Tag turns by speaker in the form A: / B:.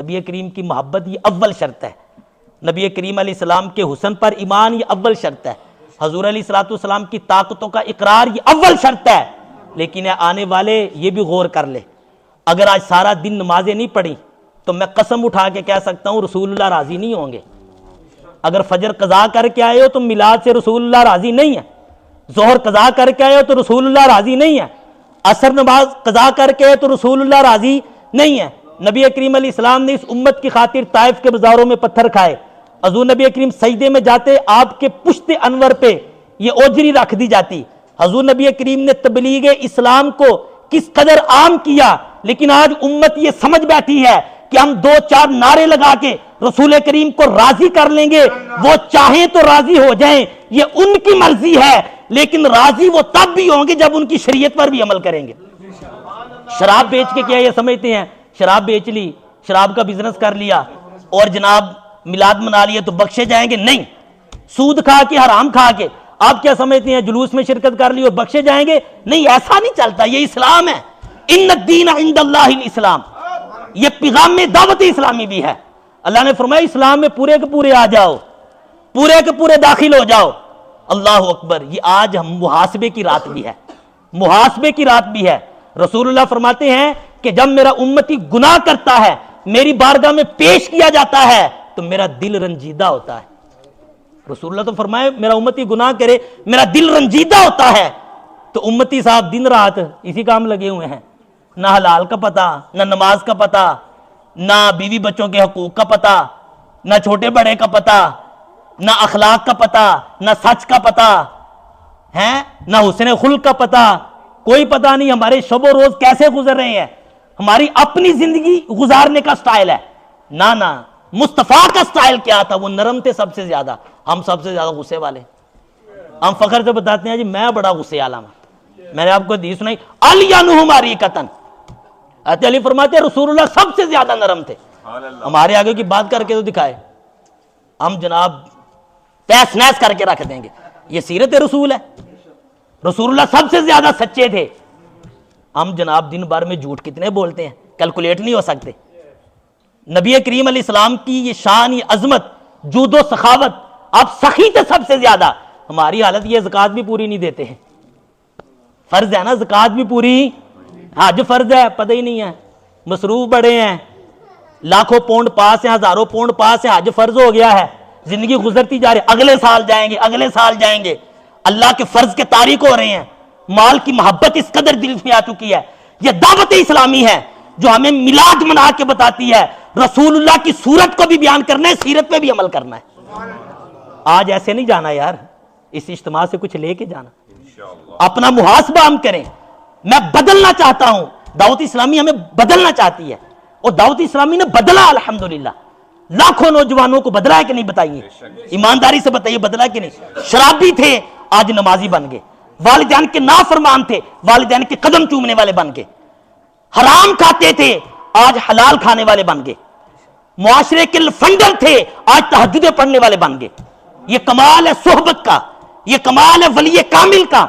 A: नबी करीम की मोहब्बत ये अव्वल शर्त है। नबी करीम अलैहिस्सलाम के हुस्न पर ईमान ये अव्वल शर्त है। हजूर अलैहिस्सलाम की ताकतों का इकरार ये अव्वल शर्त है। लेकिन आने वाले ये भी गौर कर ले, अगर आज सारा दिन नमाजें नहीं पढ़ी तो मैं कसम उठा के कह सकता हूँ रसूलुल्लाह राजी नहीं होंगे। अगर फजर कज़ा करके आए हो तो मिलाद से रसूलुल्लाह राजी नहीं है। जोहर कज़ा करके आए हो तो रसूलुल्लाह राजी नहीं है। असर नमाज कज़ा करके आए तो रसूलुल्लाह राजी नहीं है। नबी करीम अलैहिस्सलाम ने इस उम्मत की खातिर ताइफ के बाजारों में पत्थर खाए। हजूर नबी करीम सजदे में जाते, आपके पुश्ते अनवर पे ये ओजरी रख दी जाती। हजूर नबी करीम ने तबलीग इस्लाम को किस कदर आम किया। लेकिन आज उम्मत ये समझ बैठी है कि हम दो चार नारे लगा के रसूल करीम को राजी कर लेंगे, वो चाहें तो राजी हो जाएं, ये उनकी मर्जी है। लेकिन राजी वो तब भी होंगे जब उनकी शरीयत पर भी अमल करेंगे। शराब बेच के क्या ये समझते हैं, शराब बेच ली, शराब का बिजनेस कर लिया और जनाब मिलाद मना लिया तो बख्शे जाएंगे? नहीं। सूद खा के, हराम खा के आप क्या समझते हैं जुलूस में शिरकत कर ली और बख्शे जाएंगे? नहीं, ऐसा नहीं चलता। ये इस्लाम है। इन्न दीन इंदल्लाहिल इस्लाम, ये पैगाम में दावत इस्लामी भी है। अल्लाह ने फरमाया इस्लाम में पूरे के पूरे आ जाओ, पूरे के पूरे दाखिल हो जाओ। अल्लाह अकबर। ये आज हम मुहासबे की रात भी है, मुहासबे की रात भी है। रसूलुल्लाह फरमाते हैं कि जब मेरा उम्मती गुनाह करता है, मेरी बारगाह में पेश किया जाता है तो मेरा दिल रंजीदा होता है। रसूलुल्लाह तो फरमाए मेरा उम्मती गुनाह करे, मेरा दिल रंजीदा होता है। तो उम्मती साहब दिन रात इसी काम लगे हुए हैं। ना हलाल का पता, ना नमाज का पता, ना बीवी बच्चों के हकूक का पता, ना छोटे बड़े का पता, ना अखलाक का पता, ना सच का पता है, ना हुस्न खुल्क का पता। कोई पता नहीं हमारे शबो रोज कैसे गुजर रहे हैं। हमारी अपनी जिंदगी गुजारने का स्टाइल है ना। ना मुस्तफा का स्टाइल क्या था? वो नरम थे सबसे ज्यादा, हम सबसे ज्यादा गुस्से वाले। हम फखर से बताते हैं जी मैं बड़ा गुस्से आला हूं। मैंने आपको हदीस सुनाई, अलियानु हमारी कतन, अली फरमाते रसूलुल्लाह सबसे ज्यादा नरम थे। हमारे आगे की बात करके तो दिखाए, हम जनाब तहस नहस करके रख देंगे। ये सीरत रसूल है। रसूलुल्लाह सबसे ज्यादा सच्चे थे। हम जनाब दिन भर में झूठ कितने बोलते हैं, कैलकुलेट नहीं हो सकते। नबी करीम अलैहिस्सलाम की ये शान, ये अजमत, जूदो सखावत, आप सखी थे सबसे ज्यादा। हमारी हालत ये ज़कात भी पूरी नहीं देते हैं। फर्ज है ना ज़कात भी पूरी, हज फर्ज है, पता ही नहीं है। मसरूफ बड़े हैं, लाखों पौंड पास है, हजारों पौंड पास है, हज फर्ज हो गया है, जिंदगी गुजरती जा रही, अगले साल जाएंगे, अगले साल जाएंगे। अल्लाह के फर्ज के तारीख हो रहे हैं। माल की मोहब्बत इस कदर दिल में आ चुकी है। यह दावत इस्लामी है जो हमें मिलाद मना के बताती है रसूलुल्लाह की सूरत को भी बयान करना है, सीरत पे भी अमल करना है। आज ऐसे नहीं जाना यार, इस इज्तिमा से कुछ लेके जाना। अपना मुहासबा हम करें। मैं बदलना चाहता हूं, दावत इस्लामी हमें बदलना चाहती है और दावत इस्लामी ने बदला अल्हम्दुलिल्लाह। लाखों नौजवानों को बदला है कि नहीं? बताइए, ईमानदारी से बताइए, बदला कि नहीं? शराबी थे, आज नमाजी बन गए। वालिदैन के नाफरमान थे, वालिदैन के कदम चूमने वाले बन गए। हराम खाते थे, आज हलाल खाने वाले बन गए। मुआशरे के लफंडर थे, आज तहज्जुद पढ़ने वाले बन गए। ये कमाल है सोहबत का, ये कमाल है वली कामिल का।